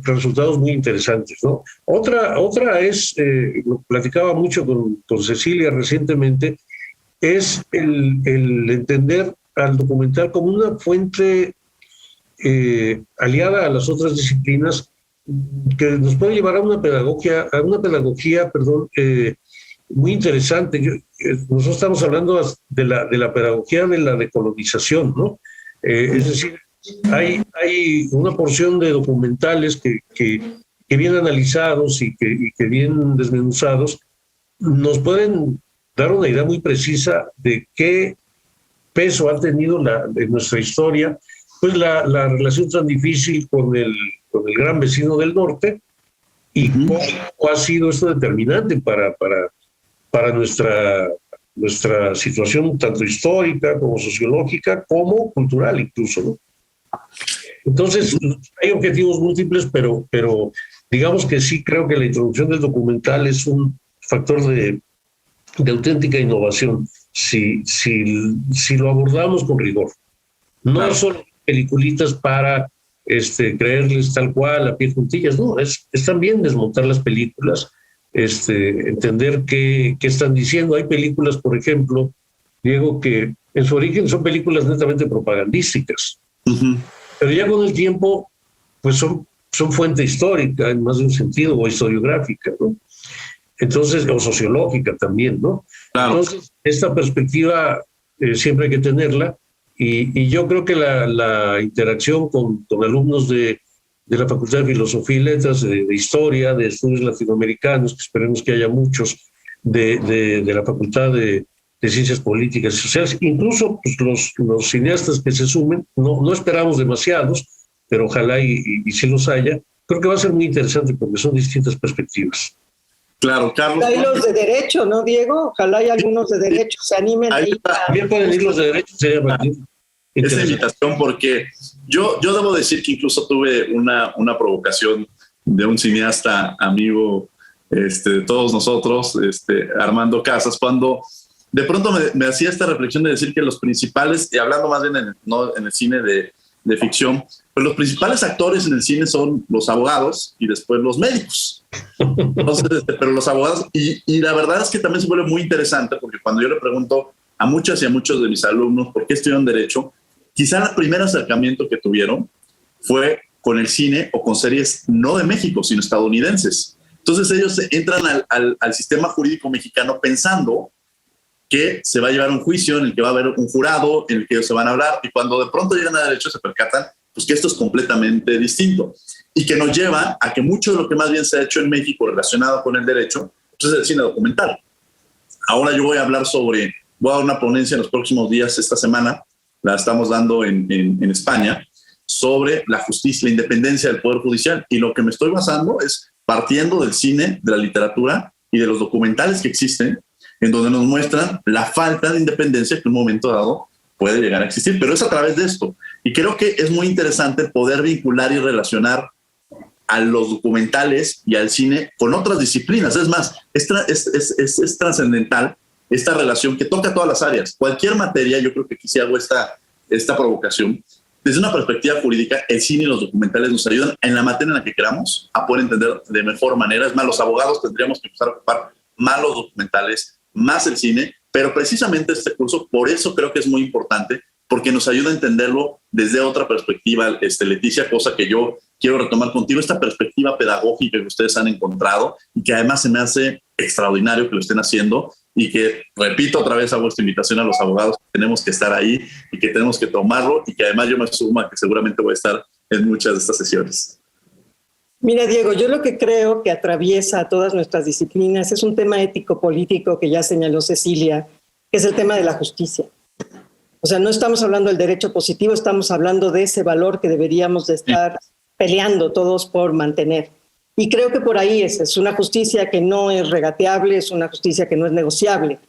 resultados muy interesantes, ¿no? Otra es, lo platicaba mucho con Cecilia recientemente, es el entender al documental como una fuente aliada a las otras disciplinas que nos puede llevar a una pedagogía muy interesante. Nosotros estamos hablando de la pedagogía de la decolonización, ¿no? Es decir, hay una porción de documentales que bien analizados y que bien desmenuzados nos pueden dar una idea muy precisa de qué peso ha tenido en nuestra historia pues la relación tan difícil con el gran vecino del norte, y cómo ha sido esto determinante para nuestra situación tanto histórica como sociológica como cultural incluso, ¿no? Entonces hay objetivos múltiples, pero digamos que sí creo que la introducción del documental es un factor de auténtica innovación si lo abordamos con rigor. No es solo peliculitas para creerles tal cual a pie juntillas, no, es también desmontar las películas, entender qué están diciendo. Hay películas, por ejemplo, Diego, que en su origen son películas netamente propagandísticas, pero ya con el tiempo pues son fuente histórica en más de un sentido, o historiográfica, ¿no? Entonces, o sociológica también, ¿no? Claro. Entonces, esta perspectiva siempre hay que tenerla, y yo creo que la interacción con alumnos de la Facultad de Filosofía y Letras, de Historia, de Estudios Latinoamericanos, que esperemos que haya muchos, de la Facultad de Ciencias Políticas y Sociales, incluso pues, los cineastas que se sumen, no esperamos demasiados, pero ojalá y sí los haya. Creo que va a ser muy interesante porque son distintas perspectivas. Claro, Carlos. Hay los de derecho, ¿no, Diego? Ojalá hay algunos de derecho, se animen ahí. También pueden ir los de derecho, sería esa invitación, porque yo debo decir que incluso tuve una provocación de un cineasta amigo de todos nosotros, Armando Casas, cuando de pronto me hacía esta reflexión de decir que los principales, y hablando más bien en el cine de ficción, pues los principales actores en el cine son los abogados y después los médicos. Entonces, pero los abogados, y la verdad es que también se vuelve muy interesante, porque cuando yo le pregunto a muchas y a muchos de mis alumnos por qué estudian Derecho, quizá el primer acercamiento que tuvieron fue con el cine o con series no de México, sino estadounidenses. Entonces ellos entran al sistema jurídico mexicano pensando que se va a llevar un juicio en el que va a haber un jurado, en el que ellos se van a hablar, y cuando de pronto llegan a Derecho se percatan pues que esto es completamente distinto, y que nos lleva a que mucho de lo que más bien se ha hecho en México relacionado con el derecho pues es el cine documental. Ahora yo voy a hablar voy a dar una ponencia en los próximos días, esta semana, la estamos dando en España, sobre la justicia, la independencia del Poder Judicial, y lo que me estoy basando es partiendo del cine, de la literatura y de los documentales que existen, en donde nos muestran la falta de independencia que en un momento dado puede llegar a existir, pero es a través de esto. Y creo que es muy interesante poder vincular y relacionar a los documentales y al cine con otras disciplinas. Es más, es trascendental esta relación que toca todas las áreas. Cualquier materia, yo creo que aquí sí hago esta provocación. Desde una perspectiva jurídica, el cine y los documentales nos ayudan en la materia en la que queramos a poder entender de mejor manera. Es más, los abogados tendríamos que empezar a ocupar más los documentales, más el cine, pero precisamente este curso, por eso creo que es muy importante, porque nos ayuda a entenderlo desde otra perspectiva, Leticia, cosa que yo quiero retomar contigo, esta perspectiva pedagógica que ustedes han encontrado y que además se me hace extraordinario que lo estén haciendo, y que, repito otra vez, hago esta invitación a los abogados, que tenemos que estar ahí y que tenemos que tomarlo, y que además yo me sumo a que seguramente voy a estar en muchas de estas sesiones. Mira, Diego, yo lo que creo que atraviesa a todas nuestras disciplinas es un tema ético-político que ya señaló Cecilia, que es el tema de la justicia. O sea, no estamos hablando del derecho positivo, estamos hablando de ese valor que deberíamos de estar peleando todos por mantener. Y creo que por ahí es una justicia que no es regateable, es una justicia que no es negociable.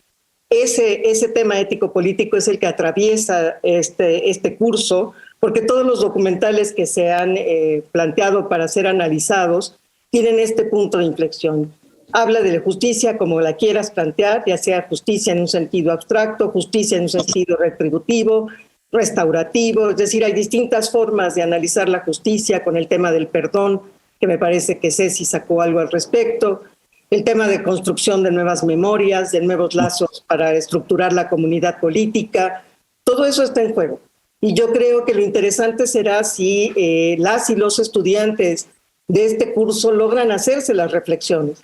Ese tema ético-político es el que atraviesa este curso, porque todos los documentales que se han planteado para ser analizados tienen este punto de inflexión. Habla de la justicia como la quieras plantear, ya sea justicia en un sentido abstracto, justicia en un sentido retributivo, restaurativo, es decir, hay distintas formas de analizar la justicia, con el tema del perdón, que me parece que Ceci sacó algo al respecto, el tema de construcción de nuevas memorias, de nuevos lazos para estructurar la comunidad política, todo eso está en juego. Y yo creo que lo interesante será si las y los estudiantes de este curso logran hacerse las reflexiones.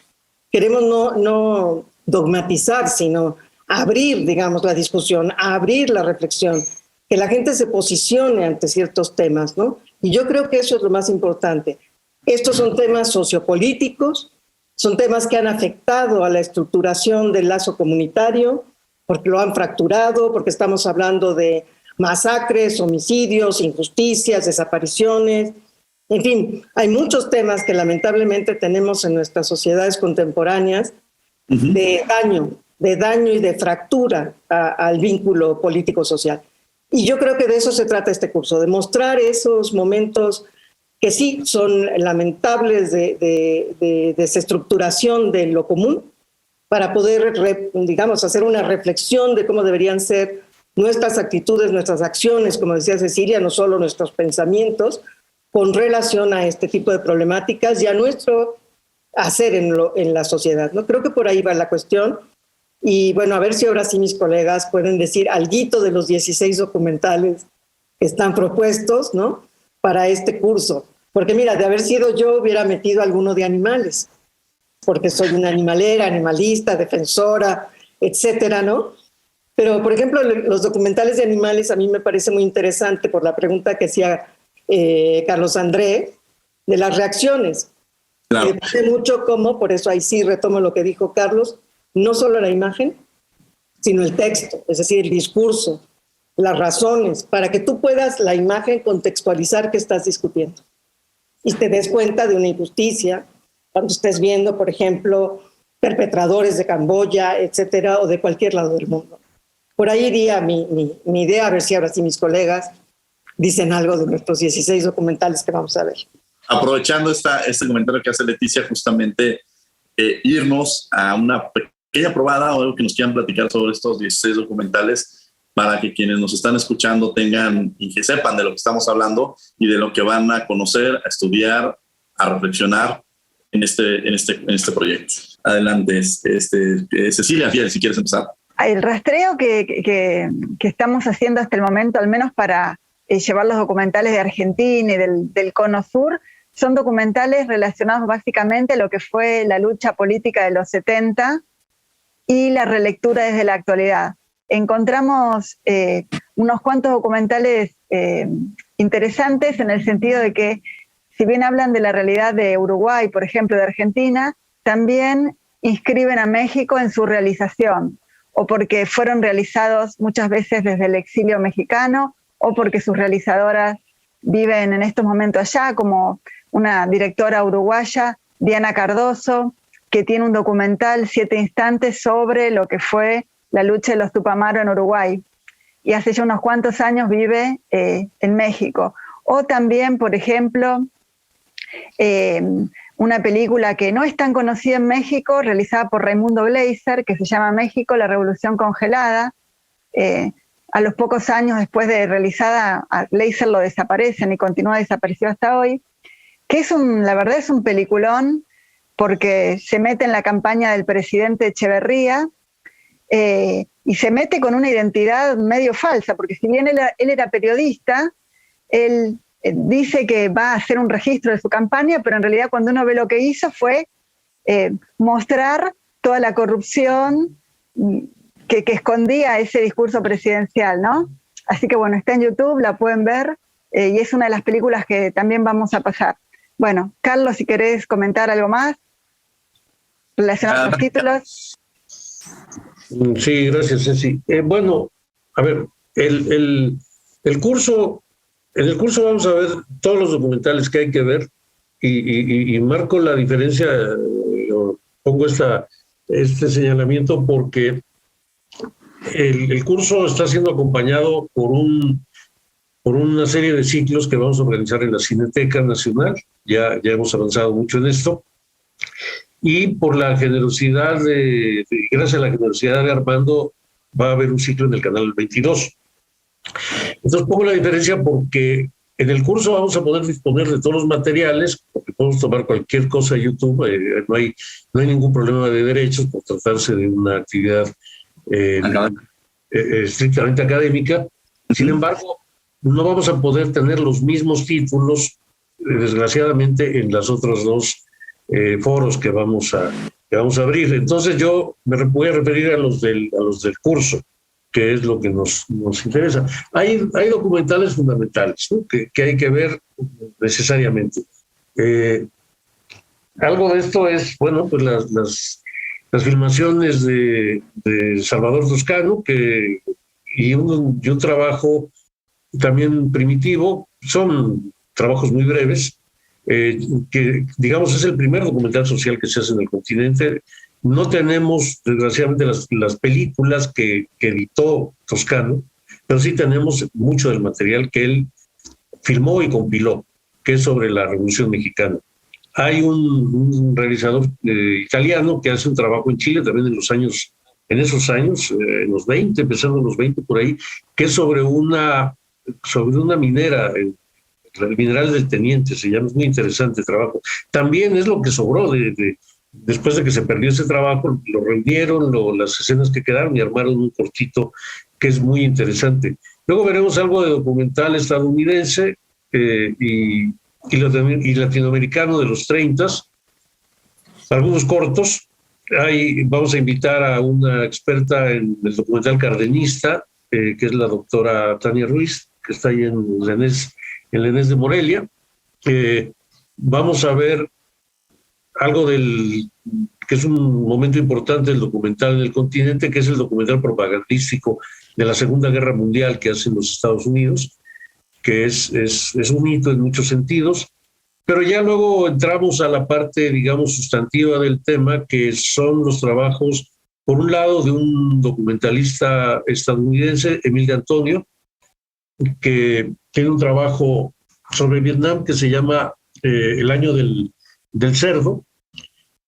Queremos no dogmatizar, sino abrir, digamos, la discusión, abrir la reflexión, que la gente se posicione ante ciertos temas, ¿no? Y yo creo que eso es lo más importante. Estos son temas sociopolíticos, son temas que han afectado a la estructuración del lazo comunitario, porque lo han fracturado, porque estamos hablando de masacres, homicidios, injusticias, desapariciones. En fin, hay muchos temas que lamentablemente tenemos en nuestras sociedades contemporáneas de daño y de fractura al vínculo político-social. Y yo creo que de eso se trata este curso, de mostrar esos momentos que sí son lamentables de desestructuración de lo común, para poder, digamos, hacer una reflexión de cómo deberían ser nuestras actitudes, nuestras acciones, como decía Cecilia, no solo nuestros pensamientos, con relación a este tipo de problemáticas y a nuestro hacer en la sociedad, ¿no? Creo que por ahí va la cuestión. Y bueno, a ver si ahora sí mis colegas pueden decir alguito de los 16 documentales que están propuestos, ¿no?, para este curso. Porque mira, de haber sido yo, hubiera metido alguno de animales, porque soy una animalera, animalista, defensora, etcétera, ¿no? Pero, por ejemplo, los documentales de animales a mí me parece muy interesante por la pregunta que hacía Carlos André, de las reacciones. Claro. Depende mucho cómo, por eso ahí sí retomo lo que dijo Carlos, no solo la imagen, sino el texto, es decir, el discurso, las razones, para que tú puedas la imagen contextualizar qué estás discutiendo y te des cuenta de una injusticia cuando estés viendo, por ejemplo, perpetradores de Camboya, etcétera, o de cualquier lado del mundo. Por ahí iría mi idea, a ver si ahora sí mis colegas dicen algo de nuestros 16 documentales que vamos a ver. Aprovechando este comentario que hace Leticia, justamente irnos a una pequeña probada o algo que nos quieran platicar sobre estos 16 documentales para que quienes nos están escuchando tengan y que sepan de lo que estamos hablando y de lo que van a conocer, a estudiar, a reflexionar en este proyecto. Adelante, Cecilia Fiel, si quieres empezar. El rastreo que estamos haciendo hasta el momento, al menos para llevar los documentales de Argentina y del Cono Sur, son documentales relacionados básicamente a lo que fue la lucha política de los 70 y la relectura desde la actualidad. Encontramos unos cuantos documentales interesantes en el sentido de que, si bien hablan de la realidad de Uruguay, por ejemplo, de Argentina, también inscriben a México en su realización, o porque fueron realizados muchas veces desde el exilio mexicano, o porque sus realizadoras viven en estos momentos allá, como una directora uruguaya, Diana Cardoso, que tiene un documental 7 instantes sobre lo que fue la lucha de los Tupamaros en Uruguay, y hace ya unos cuantos años vive en México. O también, por ejemplo, una película que no es tan conocida en México, realizada por Raimundo Gleiser, que se llama México, la Revolución Congelada. A los pocos años después de realizada, a Gleiser lo desaparecen y continúa desaparecido hasta hoy, que la verdad es un peliculón, porque se mete en la campaña del presidente Echeverría y se mete con una identidad medio falsa, porque si bien él era periodista, él dice que va a hacer un registro de su campaña, pero en realidad cuando uno ve lo que hizo fue mostrar toda la corrupción que escondía ese discurso presidencial, ¿no? Así que bueno, está en YouTube, la pueden ver, y es una de las películas que también vamos a pasar. Bueno, Carlos, si querés comentar algo más relacionado a los títulos. Sí, gracias, Ceci. Bueno, a ver, en el curso vamos a ver todos los documentales que hay que ver y marco la diferencia, pongo este señalamiento porque el curso está siendo acompañado por una serie de ciclos que vamos a organizar en la Cineteca Nacional. Ya hemos avanzado mucho en esto. Y por la generosidad gracias a la generosidad de Armando, va a haber un ciclo en el canal 22. Entonces pongo la diferencia porque en el curso vamos a poder disponer de todos los materiales, porque podemos tomar cualquier cosa de YouTube, no hay ningún problema de derechos por tratarse de una actividad estrictamente académica. Sin embargo, no vamos a poder tener los mismos títulos, desgraciadamente, en las otras dos foros que vamos a vamos a abrir. Entonces yo me voy a referir a los del curso, que es lo que nos interesa. Hay documentales fundamentales, ¿no? que hay que ver necesariamente. Algo de esto es, bueno, pues las filmaciones de Salvador Toscano, y un trabajo también primitivo, son trabajos muy breves, que digamos es el primer documental social que se hace en el continente. No tenemos, desgraciadamente, las películas que editó Toscano, pero sí tenemos mucho del material que él filmó y compiló, que es sobre la Revolución Mexicana. Hay un realizador italiano que hace un trabajo en Chile también en esos años, en los 20, empezando en los 20 por ahí, que es sobre una minera, el mineral del Teniente, se llama, es muy interesante el trabajo. También es lo que sobró después de que se perdió ese trabajo, lo reunieron, las escenas que quedaron y armaron un cortito que es muy interesante. Luego veremos algo de documental estadounidense y latinoamericano de los 30, algunos cortos. Vamos a invitar a una experta en el documental cardenista, que es la doctora Tania Ruiz, que está ahí en la ENES de Morelia. Vamos a ver algo que es un momento importante del documental en el continente, que es el documental propagandístico de la Segunda Guerra Mundial que hacen los Estados Unidos, que es un hito en muchos sentidos. Pero ya luego entramos a la parte, digamos, sustantiva del tema, que son los trabajos, por un lado, de un documentalista estadounidense, Emil de Antonio, que tiene un trabajo sobre Vietnam que se llama El año del cerdo,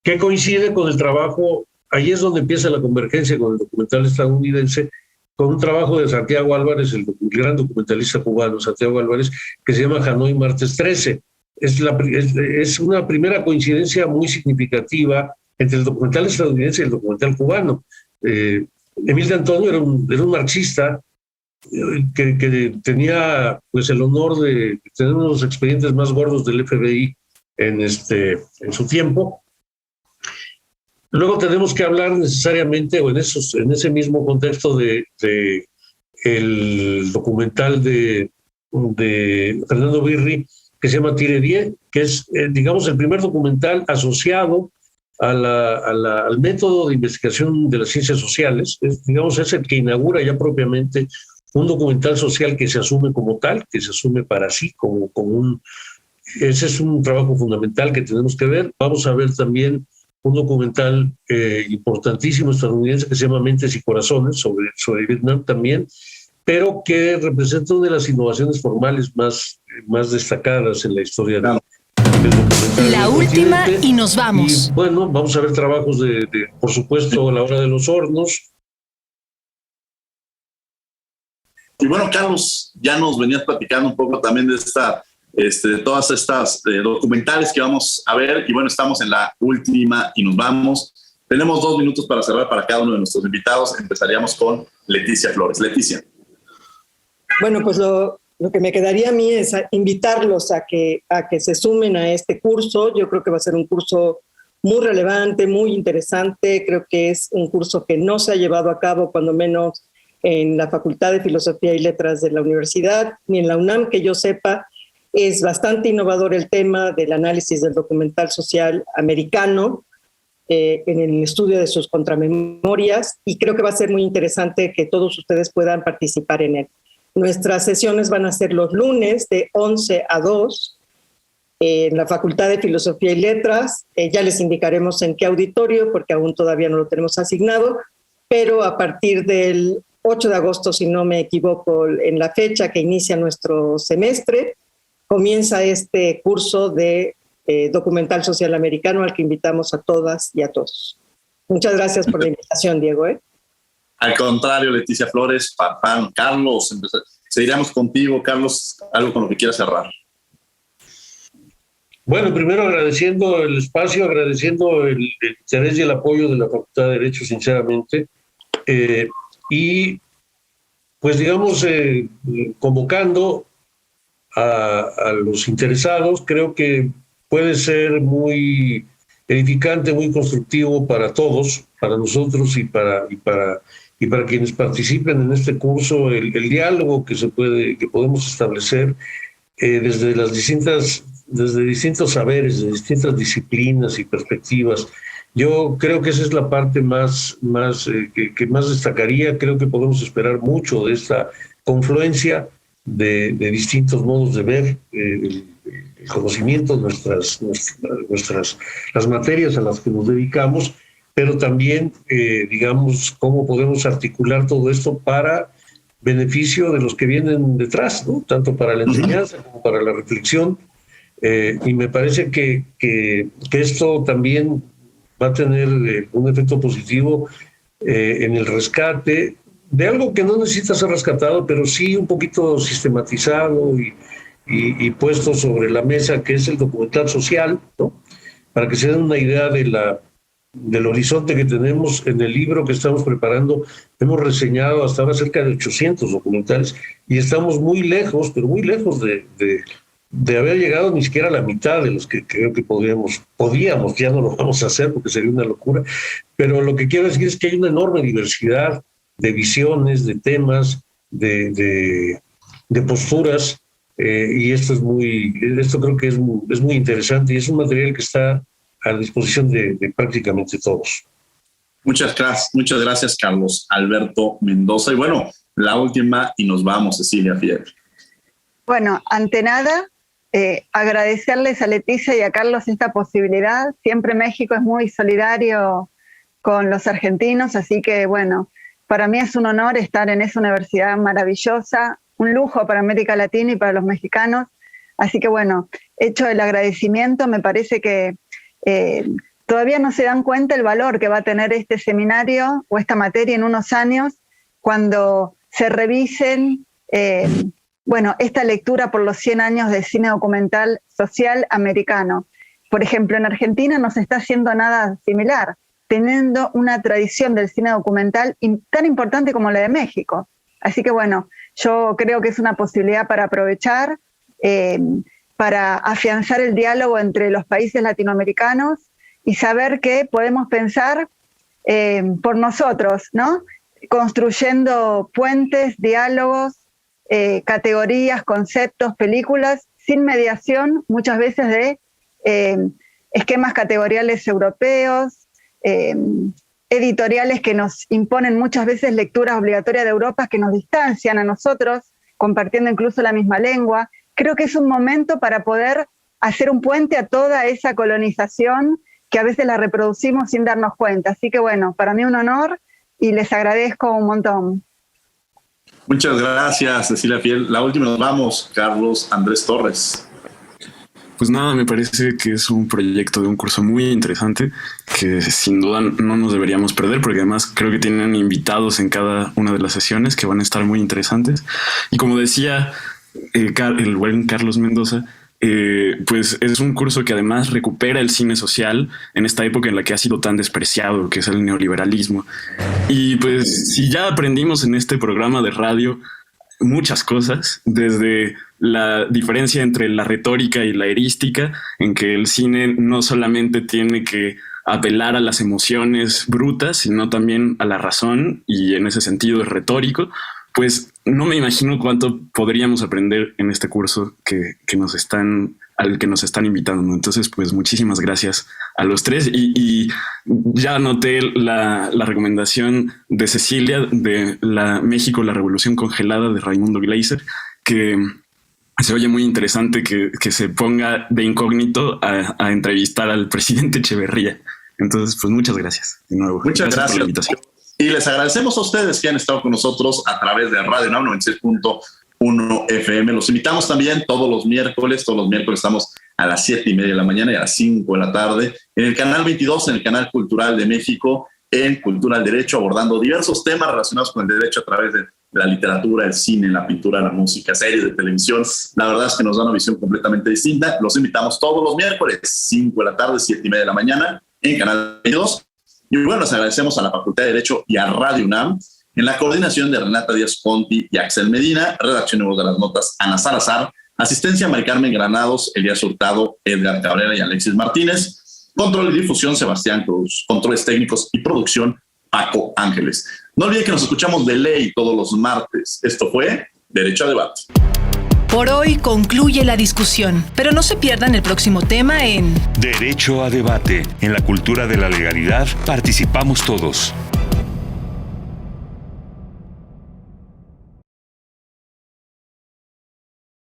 que coincide con el trabajo, ahí es donde empieza la convergencia con el documental estadounidense, con un trabajo de Santiago Álvarez, el gran documentalista cubano, Santiago Álvarez, que se llama Hanoi Martes 13. Es una primera coincidencia muy significativa entre el documental estadounidense y el documental cubano. Emil de Antonio era un marxista que tenía pues el honor de tener uno de los expedientes más gordos del FBI en su tiempo. Luego tenemos que hablar necesariamente, o en ese mismo contexto, de el documental de Fernando Birri, que se llama Tire 10, que es, digamos, el primer documental asociado al método de investigación de las ciencias sociales. Es el que inaugura ya propiamente un documental social que se asume como tal, que se asume para sí, como ese es un trabajo fundamental que tenemos que ver. Vamos a ver también un documental importantísimo estadounidense que se llama Mentes y Corazones, sobre Vietnam también, pero que representa una de las innovaciones formales más destacadas en la historia del documental. La última y nos vamos. Y, bueno, vamos a ver trabajos por supuesto, La Hora de los Hornos. Y bueno, Carlos, ya nos venías platicando un poco también de todas estas documentales que vamos a ver. Y bueno, estamos en la última y nos vamos. Tenemos 2 minutos para cerrar para cada uno de nuestros invitados. Empezaríamos con Leticia Flores. Leticia. Bueno, pues lo que me quedaría a mí es invitarlos a que se sumen a este curso. Yo creo que va a ser un curso muy relevante, muy interesante. Creo que es un curso que no se ha llevado a cabo, cuando menos en la Facultad de Filosofía y Letras de la universidad, ni en la UNAM, que yo sepa. Es bastante innovador el tema del análisis del documental social americano en el estudio de sus contramemorias, y creo que va a ser muy interesante que todos ustedes puedan participar en él. Nuestras sesiones van a ser los lunes de 11 a 2 en la Facultad de Filosofía y Letras. Ya les indicaremos en qué auditorio, porque aún todavía no lo tenemos asignado, pero a partir del 8 de agosto, si no me equivoco, en la fecha que inicia nuestro semestre, comienza este curso de documental social americano al que invitamos a todas y a todos. Muchas gracias por la invitación, Diego. Al contrario, Leticia Flores, Farfán, Carlos, seguiremos contigo. Carlos, algo con lo que quieras cerrar. Bueno, primero agradeciendo el espacio, agradeciendo el interés y el apoyo de la Facultad de Derecho, sinceramente. Y pues digamos, convocando a los interesados. Creo que puede ser muy edificante, muy constructivo para todos, para nosotros y para quienes participen en este curso, el diálogo que podemos establecer desde distintos saberes, de distintas disciplinas y perspectivas. Yo creo que esa es la parte que más destacaría. Creo que podemos esperar mucho de esta confluencia de distintos modos de ver el conocimiento, las materias a las que nos dedicamos, pero también, digamos, cómo podemos articular todo esto para beneficio de los que vienen detrás, ¿no? Tanto para la enseñanza como para la reflexión. Y me parece que esto también va a tener un efecto positivo en el rescate de algo que no necesita ser rescatado, pero sí un poquito sistematizado y puesto sobre la mesa, que es el documental social, ¿no? Para que se den una idea del horizonte que tenemos. En el libro que estamos preparando hemos reseñado hasta ahora cerca de 800 documentales y estamos muy lejos, pero muy lejos de haber llegado ni siquiera a la mitad de los que creo que podíamos, ya no lo vamos a hacer porque sería una locura, pero lo que quiero decir es que hay una enorme diversidad de visiones, de temas, de posturas, y esto creo que es muy interesante y es un material que está a disposición de prácticamente todos. Muchas gracias, Carlos Alberto Mendoza. Y bueno, la última y nos vamos, Cecilia Fier. Bueno, ante nada, agradecerles a Leticia y a Carlos esta posibilidad. Siempre México es muy solidario con los argentinos, así que bueno, para mí es un honor estar en esa universidad maravillosa, un lujo para América Latina y para los mexicanos. Así que bueno, hecho el agradecimiento, me parece que todavía no se dan cuenta el valor que va a tener este seminario o esta materia en unos años cuando se revisen esta lectura por los 100 años de cine documental social americano. Por ejemplo, en Argentina no se está haciendo nada similar, teniendo una tradición del cine documental tan importante como la de México. Así que bueno, yo creo que es una posibilidad para aprovechar, para afianzar el diálogo entre los países latinoamericanos y saber que podemos pensar por nosotros, ¿no? Construyendo puentes, diálogos, categorías, conceptos, películas, sin mediación muchas veces de esquemas categoriales europeos, editoriales que nos imponen muchas veces lecturas obligatorias de Europa que nos distancian a nosotros, compartiendo incluso la misma lengua. Creo que es un momento para poder hacer un puente a toda esa colonización que a veces la reproducimos sin darnos cuenta. Así que bueno, para mí un honor y les agradezco un montón. Muchas gracias, Cecilia Fiel. La última nos vamos, Carlos Andrés Torres. Pues nada, me parece que es un proyecto de un curso muy interesante que sin duda no nos deberíamos perder, porque además creo que tienen invitados en cada una de las sesiones que van a estar muy interesantes. Y como decía el buen Carlos Mendoza, pues es un curso que además recupera el cine social en esta época en la que ha sido tan despreciado, que es el neoliberalismo. Y pues si ya aprendimos en este programa de radio muchas cosas, desde la diferencia entre la retórica y la erística, en que el cine no solamente tiene que apelar a las emociones brutas, sino también a la razón, y en ese sentido es retórico, pues no me imagino cuánto podríamos aprender en este curso al que nos están invitando. Entonces, pues muchísimas gracias a los tres. Y ya anoté la recomendación de Cecilia de México, la Revolución Congelada de Raimundo Gleiser, que se oye muy interesante que se ponga de incógnito a entrevistar al presidente Echeverría. Entonces, pues muchas gracias de nuevo. Muchas gracias por la invitación. Y les agradecemos a ustedes que han estado con nosotros a través de Radio UNAM 96.1 FM. Los invitamos también todos los miércoles estamos a las 7:30 de la mañana y a las 5 de la tarde en el canal 22, en el canal Cultural de México, en Cultura al Derecho, abordando diversos temas relacionados con el derecho a través de la literatura, el cine, la pintura, la música, series de televisión. La verdad es que nos da una visión completamente distinta. Los invitamos todos los miércoles, 5 de la tarde, 7:30 de la mañana, en canal 22. Y bueno, les agradecemos a la Facultad de Derecho y a Radio UNAM, en la coordinación de Renata Díaz Ponti y Axel Medina, redacción y voz de las notas Ana Salazar, asistencia Mari Carmen Granados, Elías Hurtado, Edgar Cabrera y Alexis Martínez. Control y difusión, Sebastián Cruz. Controles técnicos y producción, Paco Ángeles. No olvide que nos escuchamos de ley todos los martes. Esto fue Derecho a Debate. Por hoy concluye la discusión, pero no se pierdan el próximo tema en Derecho a Debate. En la cultura de la legalidad participamos todos.